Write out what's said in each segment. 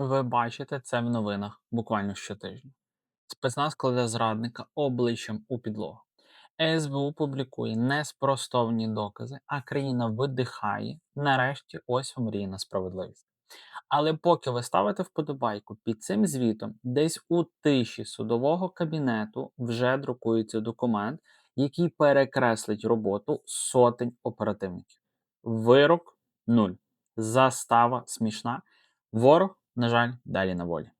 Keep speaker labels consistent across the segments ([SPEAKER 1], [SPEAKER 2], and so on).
[SPEAKER 1] Ви бачите це в новинах буквально щотижня. Спецназ кладе зрадника обличчям у підлогу. СБУ публікує неспростовні докази, а країна видихає. Нарешті ось омріяна справедливість. Але поки ви ставите вподобайку під цим звітом, десь у тиші судового кабінету вже друкується документ, який перекреслить роботу сотень оперативників. Вирок нуль. Застава смішна. Ворог, на жаль, далі на волі.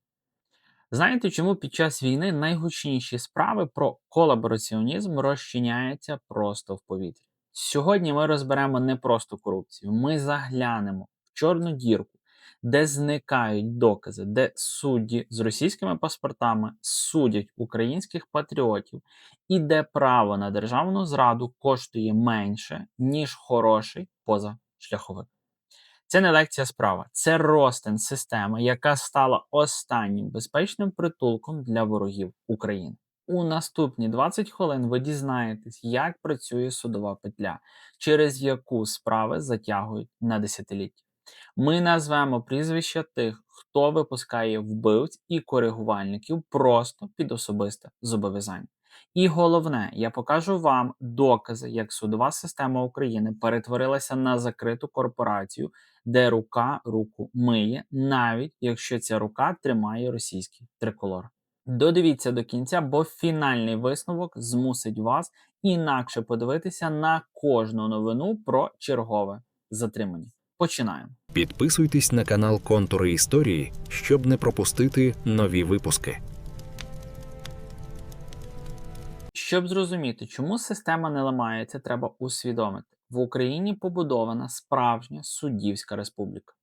[SPEAKER 1] Знаєте, чому під час війни найгучніші справи про колабораціонізм розчиняються просто в повітрі? Сьогодні ми розберемо не просто корупцію, ми заглянемо в чорну дірку, де зникають докази, де судді з російськими паспортами судять українських патріотів, і де право на державну зраду коштує менше, ніж хороший позашляховик. Це не лекція справа, це розтин системи, яка стала останнім безпечним притулком для ворогів України. У наступні 20 хвилин ви дізнаєтесь, як працює судова петля, через яку справи затягують на десятиліття. Ми назвемо прізвища тих, хто випускає вбивць і коригувальників просто під особисте зобов'язання. І головне, я покажу вам докази, як судова система України перетворилася на закриту корпорацію, де рука руку миє, навіть якщо ця рука тримає російський триколор. Додивіться до кінця, бо фінальний висновок змусить вас інакше подивитися на кожну новину про чергове затримання. Починаємо.
[SPEAKER 2] Підписуйтесь на канал Контури історії, щоб не пропустити нові випуски.
[SPEAKER 1] Щоб зрозуміти, чому система не ламається, треба усвідомити. В Україні побудована справжня суддівська республіка.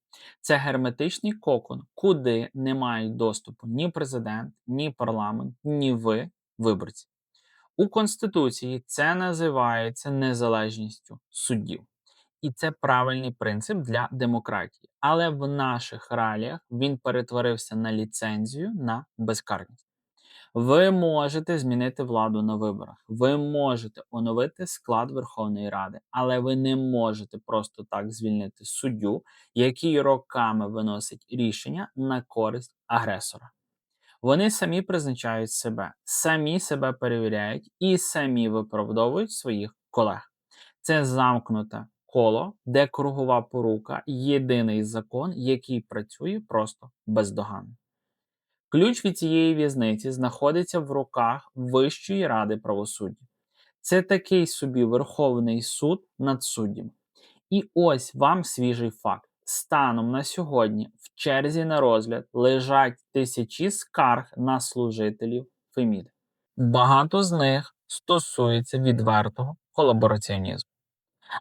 [SPEAKER 1] Це герметичний кокон, куди не мають доступу ні президент, ні парламент, ні ви, виборці. У Конституції це називається незалежністю суддів. І це правильний принцип для демократії. Але в наших реаліях він перетворився на ліцензію на безкарність. Ви можете змінити владу на виборах, ви можете оновити склад Верховної Ради, але ви не можете просто так звільнити суддю, який роками виносить рішення на користь агресора. Вони самі призначають себе, самі себе перевіряють і самі виправдовують своїх колег. Це замкнуте коло, де кругова порука – єдиний закон, який працює просто бездоганно. Ключ від цієї в'язниці знаходиться в руках Вищої ради правосуддя. Це такий собі Верховний суд над суддями. І ось вам свіжий факт. Станом на сьогодні в черзі на розгляд лежать тисячі скарг на служителів Феміди. Багато з них стосується відвертого колабораціонізму.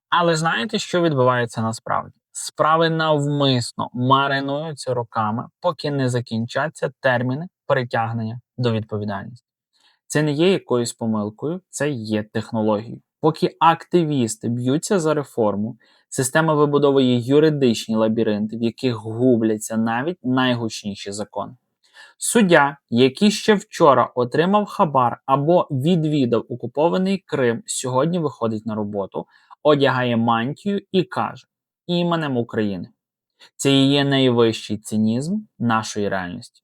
[SPEAKER 1] Але знаєте, що відбувається насправді? Справи навмисно маринуються роками, поки не закінчаться терміни притягнення до відповідальності. Це не є якоюсь помилкою, це є технологією. Поки активісти б'ються за реформу, система вибудовує юридичні лабіринти, в яких губляться навіть найгучніші закони. Суддя, який ще вчора отримав хабар або відвідав окупований Крим, сьогодні виходить на роботу, одягає мантію і каже «Іменем України». Це і є найвищий цинізм нашої реальності.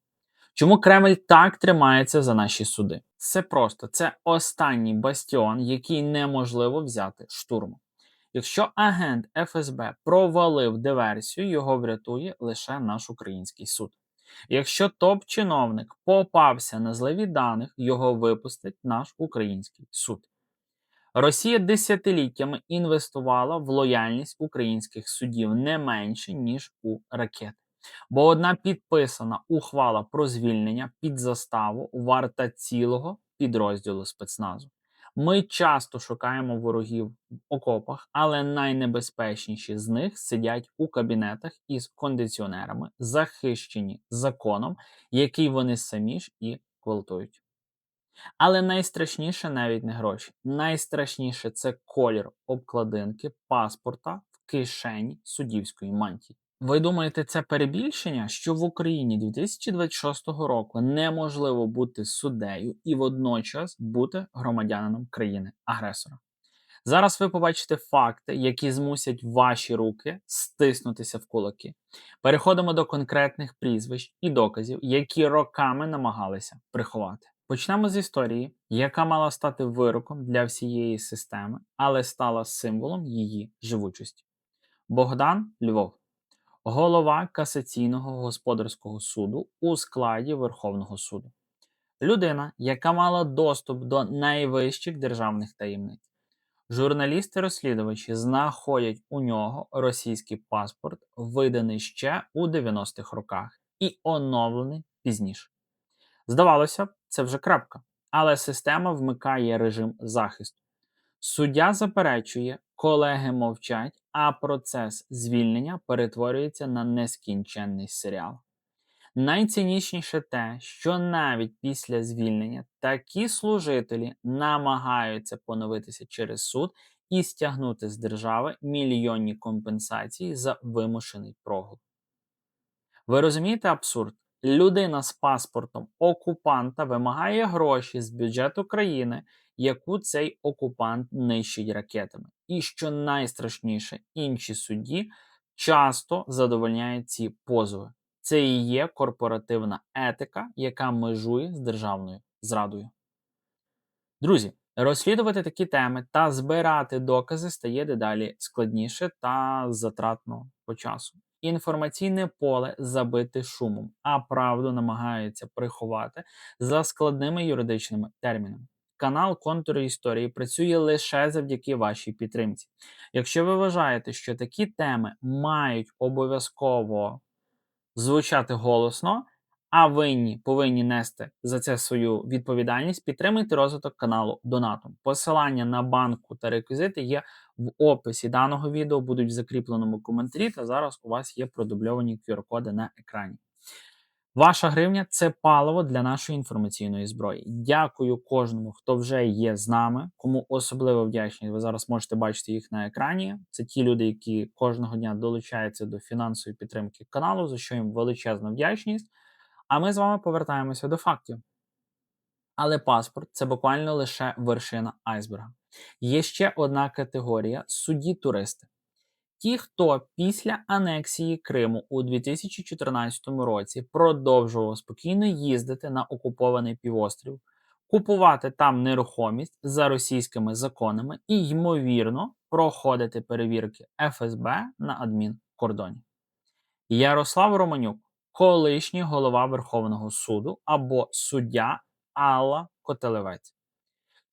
[SPEAKER 1] Чому Кремль так тримається за наші суди? Це просто, це останній бастіон, який неможливо взяти штурмом. Якщо агент ФСБ провалив диверсію, його врятує лише наш український суд. Якщо топ-чиновник попався на зливі даних, його випустить наш український суд. Росія десятиліттями інвестувала в лояльність українських судів не менше, ніж у ракети. Бо одна підписана ухвала про звільнення під заставу варта цілого підрозділу спецназу. Ми часто шукаємо ворогів в окопах, але найнебезпечніші з них сидять у кабінетах із кондиціонерами, захищені законом, який вони самі ж і гвалтують. Але найстрашніше навіть не гроші. Найстрашніше – це колір обкладинки паспорта в кишені суддівської мантії. Ви думаєте, це перебільшення, що в Україні 2026 року неможливо бути суддею і водночас бути громадянином країни-агресора? Зараз ви побачите факти, які змусять ваші руки стиснутися в кулаки. Переходимо до конкретних прізвищ і доказів, які роками намагалися приховати. Почнемо з історії, яка мала стати вироком для всієї системи, але стала символом її живучості. Богдан Львов, голова касаційного господарського суду у складі Верховного суду. Людина, яка мала доступ до найвищих державних таємниць. Журналісти-розслідувачі знаходять у нього російський паспорт, виданий ще у 90-х роках і оновлений пізніше. Здавалося б, це вже крапка, але система вмикає режим захисту. Суддя заперечує, колеги мовчать, а процес звільнення перетворюється на нескінченний серіал. Найцинічніше те, що навіть після звільнення такі служителі намагаються поновитися через суд і стягнути з держави мільйонні компенсації за вимушений прогул. Ви розумієте абсурд? Людина з паспортом окупанта вимагає гроші з бюджету країни, яку цей окупант нищить ракетами. І що найстрашніше, інші судді часто задовольняють ці позови. Це і є корпоративна етика, яка межує з державною зрадою. Друзі, розслідувати такі теми та збирати докази стає дедалі складніше та затратно по часу. Інформаційне поле забите шумом, а правду намагаються приховати за складними юридичними термінами. Канал Контури історії працює лише завдяки вашій підтримці. Якщо ви вважаєте, що такі теми мають обов'язково звучати голосно, а винні повинні нести за це свою відповідальність, підтримуйте розвиток каналу донатом. Посилання на банку та реквізити є в описі даного відео, будуть в закріпленому коментарі, та зараз у вас є продубльовані QR-коди на екрані. Ваша гривня – це паливо для нашої інформаційної зброї. Дякую кожному, хто вже є з нами, кому особливо вдячний. Ви зараз можете бачити їх на екрані. Це ті люди, які кожного дня долучаються до фінансової підтримки каналу, за що їм величезна вдячність. А ми з вами повертаємося до фактів. Але паспорт – це буквально лише вершина айсберга. Є ще одна категорія – судді-туристи. Ті, хто після анексії Криму у 2014 році продовжував спокійно їздити на окупований півострів, купувати там нерухомість за російськими законами і, ймовірно, проходити перевірки ФСБ на адмінкордоні. Ярослав Романюк, колишній голова Верховного суду або суддя Алла Котелевець.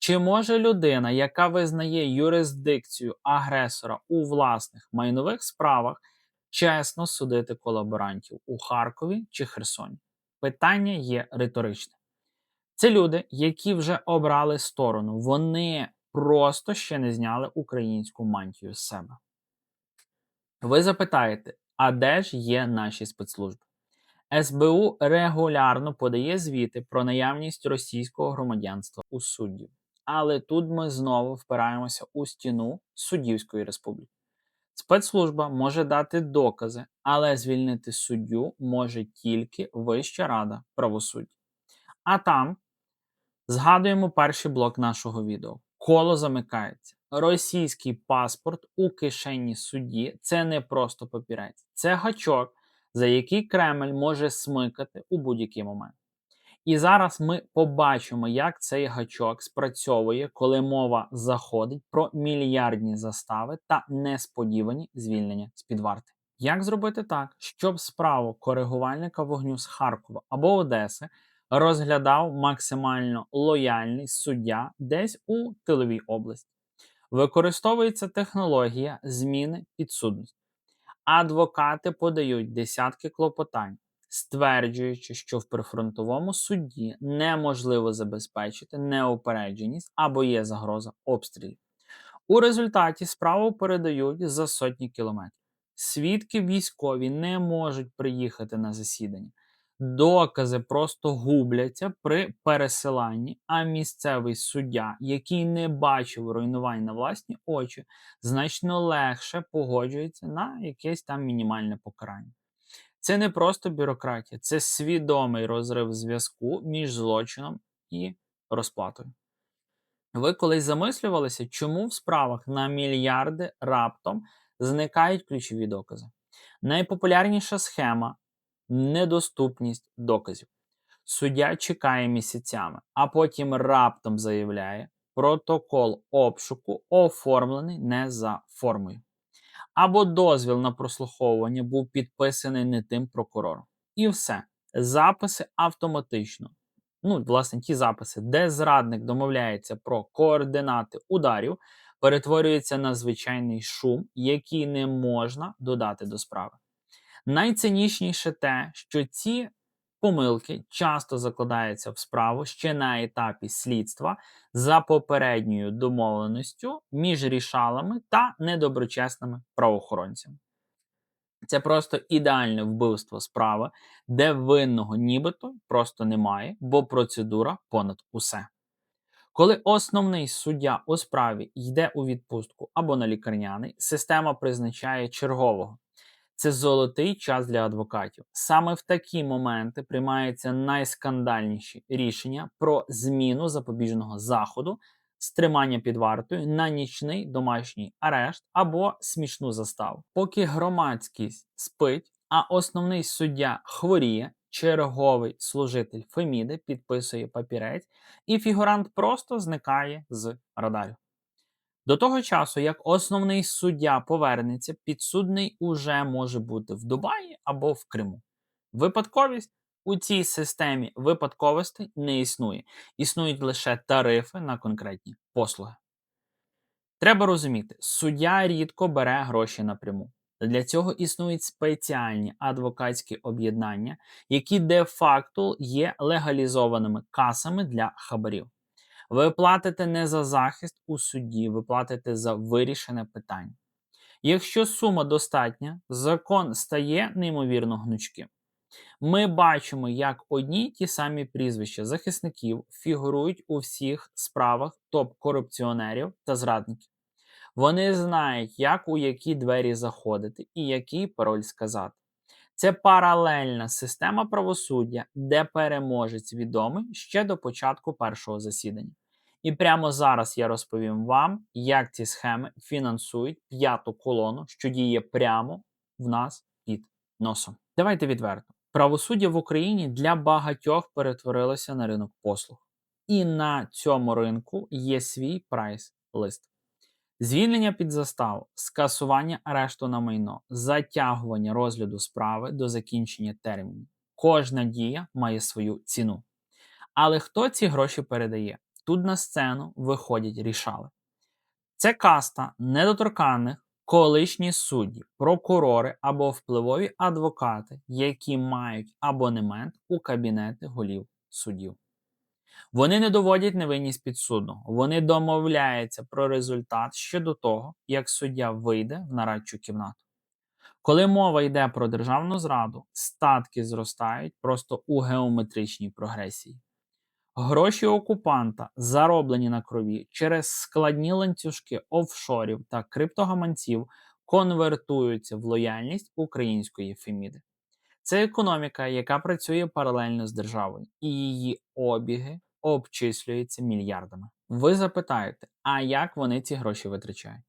[SPEAKER 1] Чи може людина, яка визнає юрисдикцію агресора у власних майнових справах, чесно судити колаборантів у Харкові чи Херсоні? Питання є риторичне. Це люди, які вже обрали сторону, вони просто ще не зняли українську мантію з себе. Ви запитаєте, а де ж є наші спецслужби? СБУ регулярно подає звіти про наявність російського громадянства у суддів. Але тут ми знову впираємося у стіну суддівської республіки. Спецслужба може дати докази, але звільнити суддю може тільки Вища рада правосуддя. А там згадуємо перший блок нашого відео. Коло замикається. Російський паспорт у кишені судді – це не просто папірець. Це гачок, за який Кремль може смикати у будь-який момент. І зараз ми побачимо, як цей гачок спрацьовує, коли мова заходить про мільярдні застави та несподівані звільнення з-під варти. Як зробити так, щоб справу коригувальника вогню з Харкова або Одеси розглядав максимально лояльний суддя десь у тиловій області? Використовується технологія зміни підсудності. Адвокати подають десятки клопотань, стверджуючи, що в прифронтовому судді неможливо забезпечити неупередженість або є загроза обстрілів. У результаті справу передають за сотні кілометрів. Свідки військові не можуть приїхати на засідання. Докази просто губляться при пересиланні, а місцевий суддя, який не бачив руйнувань на власні очі, значно легше погоджується на якесь там мінімальне покарання. Це не просто бюрократія, це свідомий розрив зв'язку між злочином і розплатою. Ви колись замислювалися, чому в справах на мільярди раптом зникають ключові докази? Найпопулярніша схема недоступність доказів. Суддя чекає місяцями, а потім раптом заявляє, протокол обшуку оформлений не за формою. Або дозвіл на прослуховування був підписаний не тим прокурором. І все. Записи автоматично. Ну, власне, ті записи, де зрадник домовляється про координати ударів, перетворюються на звичайний шум, який не можна додати до справи. Найцинічніше те, що ці помилки часто закладаються в справу ще на етапі слідства за попередньою домовленістю між рішалами та недоброчесними правоохоронцями. Це просто ідеальне вбивство справи, де винного нібито просто немає, бо процедура понад усе. Коли основний суддя у справі йде у відпустку або на лікарняний, система призначає чергового. Це золотий час для адвокатів. Саме в такі моменти приймаються найскандальніші рішення про зміну запобіжного заходу, стримання під вартою на нічний домашній арешт або смішну заставу. Поки громадськість спить, а основний суддя хворіє, черговий служитель Феміди підписує папірець, і фігурант просто зникає з радарів. До того часу, як основний суддя повернеться, підсудний уже може бути в Дубаї або в Криму. Випадковість у цій системі випадковостей не існує. Існують лише тарифи на конкретні послуги. Треба розуміти, суддя рідко бере гроші напряму. Для цього існують спеціальні адвокатські об'єднання, які де-факто є легалізованими касами для хабарів. Ви платите не за захист у суді, ви платите за вирішене питання. Якщо сума достатня, закон стає неймовірно гнучким. Ми бачимо, як одні й ті самі прізвища захисників фігурують у всіх справах топ-корупціонерів та зрадників. Вони знають, як у які двері заходити і який пароль сказати. Це паралельна система правосуддя, де переможець відомий ще до початку першого засідання. І прямо зараз я розповім вам, як ці схеми фінансують п'яту колону, що діє прямо в нас під носом. Давайте відверто. Правосуддя в Україні для багатьох перетворилося на ринок послуг. І на цьому ринку є свій прайс-лист. Звільнення під заставу, скасування арешту на майно, затягування розгляду справи до закінчення терміну. Кожна дія має свою ціну. Але хто ці гроші передає? Тут на сцену виходять рішали. Це каста недоторканних, колишні судді, прокурори або впливові адвокати, які мають абонемент у кабінети голів судів. Вони не доводять невинність підсудного, вони домовляються про результат ще до того, як суддя вийде в нарадчу кімнату. Коли мова йде про державну зраду, статки зростають просто у геометричній прогресії. Гроші окупанта, зароблені на крові, через складні ланцюжки офшорів та криптогаманців, конвертуються в лояльність української Феміди. Це економіка, яка працює паралельно з державою, і її обіги обчислюються мільярдами. Ви запитаєте, а як вони ці гроші витрачають?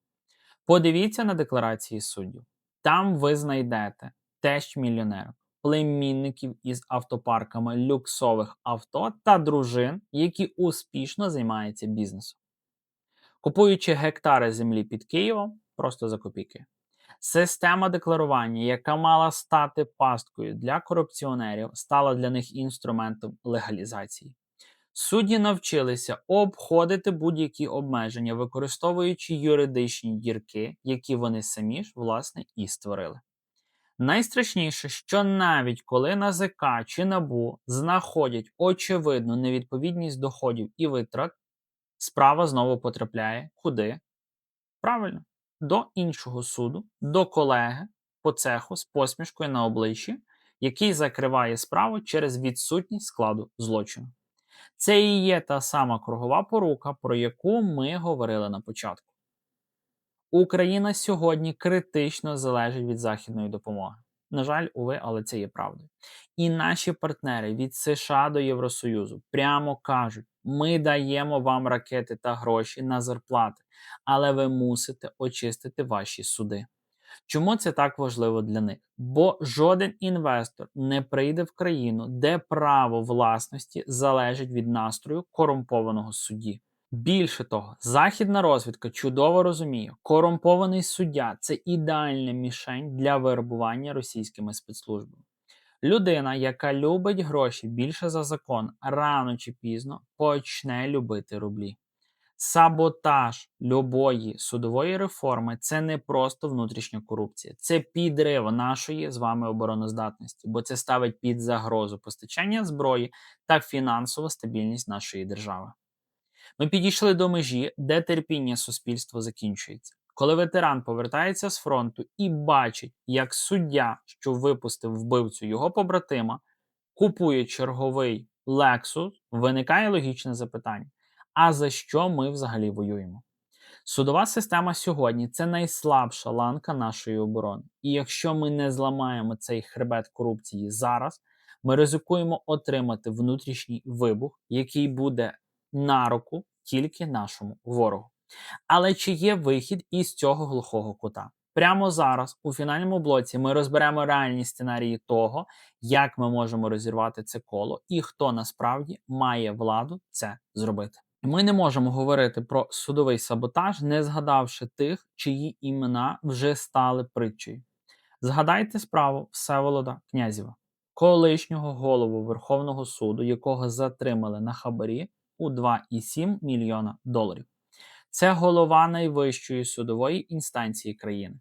[SPEAKER 1] Подивіться на декларації суддів. Там ви знайдете тещ мільйонерок, племінників із автопарками люксових авто та дружин, які успішно займаються бізнесом. Купуючи гектари землі під Києвом просто за копійки. Система декларування, яка мала стати пасткою для корупціонерів, стала для них інструментом легалізації. Судді навчилися обходити будь-які обмеження, використовуючи юридичні дірки, які вони самі ж, власне, і створили. Найстрашніше, що навіть коли НАЗК чи НАБУ знаходять очевидну невідповідність доходів і витрат, справа знову потрапляє куди? Правильно, до іншого суду, до колеги по цеху з посмішкою на обличчі, який закриває справу через відсутність складу злочину. Це і є та сама кругова порука, про яку ми говорили на початку. Україна сьогодні критично залежить від західної допомоги. На жаль, уви, але це є правдою. І наші партнери від США до Євросоюзу прямо кажуть: ми даємо вам ракети та гроші на зарплати, але ви мусите очистити ваші суди. Чому це так важливо для них? Бо жоден інвестор не прийде в країну, де право власності залежить від настрою корумпованого судді. Більше того, західна розвідка чудово розуміє, корумпований суддя – це ідеальна мішень для вербування російськими спецслужбами. Людина, яка любить гроші більше за закон, рано чи пізно почне любити рублі. Саботаж любої судової реформи – це не просто внутрішня корупція, це підрив нашої з вами обороноздатності, бо це ставить під загрозу постачання зброї та фінансову стабільність нашої держави. Ми підійшли до межі, де терпіння суспільства закінчується. Коли ветеран повертається з фронту і бачить, як суддя, що випустив вбивцю його побратима, купує черговий Lexus, виникає логічне запитання: а за що ми взагалі воюємо? Судова система сьогодні – це найслабша ланка нашої оборони. І якщо ми не зламаємо цей хребет корупції зараз, ми ризикуємо отримати внутрішній вибух, який буде на руку тільки нашому ворогу. Але чи є вихід із цього глухого кута? Прямо зараз, у фінальному блоці, ми розберемо реальні сценарії того, як ми можемо розірвати це коло і хто насправді має владу це зробити. Ми не можемо говорити про судовий саботаж, не згадавши тих, чиї імена вже стали притчею. Згадайте справу Всеволода Князєва, колишнього голову Верховного суду, якого затримали на хабарі у 2,7 мільйона доларів. Це голова найвищої судової інстанції країни.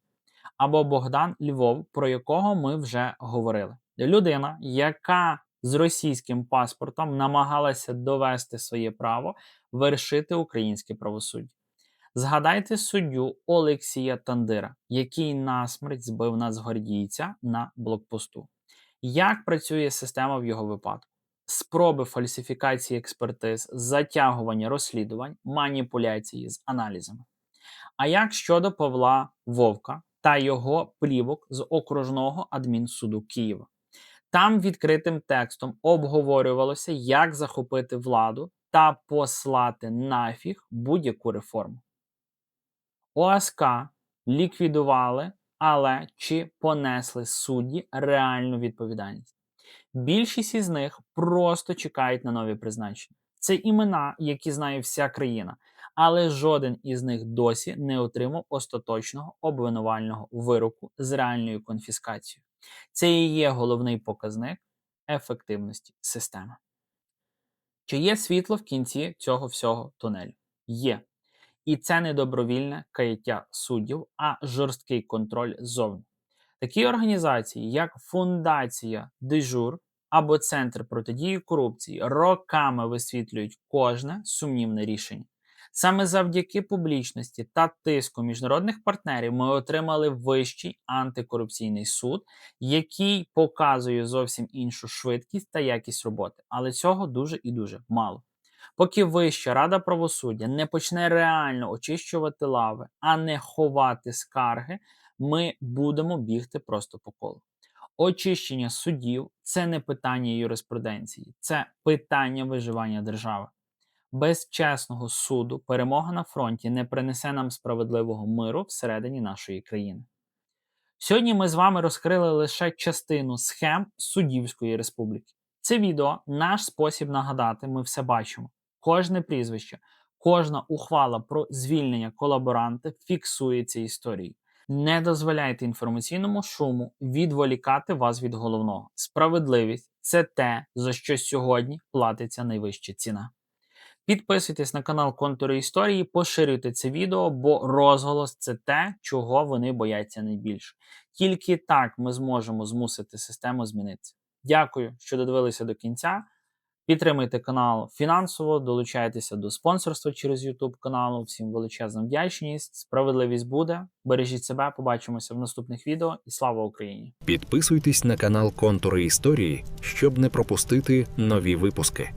[SPEAKER 1] Або Богдан Львов, про якого ми вже говорили. Людина, яка з російським паспортом намагалася довести своє право вершити українське правосуддя. Згадайте суддю Олексія Тандира, який насмерть збив нацгвардійця на блокпосту. Як працює система в його випадку? Спроби фальсифікації експертиз, затягування розслідувань, маніпуляції з аналізами. А як щодо Павла Вовка та його плівок з окружного адмінсуду Києва? Там відкритим текстом обговорювалося, як захопити владу та послати нафіг будь-яку реформу. ОСК ліквідували, але чи понесли судді реальну відповідальність? Більшість із них просто чекають на нові призначення. Це імена, які знає вся країна, але жоден із них досі не отримав остаточного обвинувального вироку з реальною конфіскацією. Це і є головний показник ефективності системи. Чи є світло в кінці цього всього тунелю? Є. І це не добровільне каяття суддів, а жорсткий контроль ззовні. Такі організації, як Фундація Дежур або Центр протидії корупції, роками висвітлюють кожне сумнівне рішення. Саме завдяки публічності та тиску міжнародних партнерів ми отримали Вищий антикорупційний суд, який показує зовсім іншу швидкість та якість роботи. Але цього дуже і дуже мало. Поки Вища Рада правосуддя не почне реально очищувати лави, а не ховати скарги, ми будемо бігти просто по колу. Очищення суддів – це не питання юриспруденції, це питання виживання держави. Без чесного суду перемога на фронті не принесе нам справедливого миру всередині нашої країни. Сьогодні ми з вами розкрили лише частину схем суддівської республіки. Це відео – наш спосіб нагадати, ми все бачимо. Кожне прізвище, кожна ухвала про звільнення колаборанта фіксується історією. Не дозволяйте інформаційному шуму відволікати вас від головного. Справедливість – це те, за що сьогодні платиться найвища ціна. Підписуйтесь на канал Контури Історії, поширюйте це відео, бо розголос – це те, чого вони бояться найбільше. Тільки так ми зможемо змусити систему змінитися. Дякую, що додивилися до кінця. Підтримуйте канал фінансово, долучайтеся до спонсорства через YouTube каналу. Всім величезна вдячність. Справедливість буде. Бережіть себе, побачимося в наступних відео і слава Україні!
[SPEAKER 2] Підписуйтесь на канал Контури Історії, щоб не пропустити нові випуски.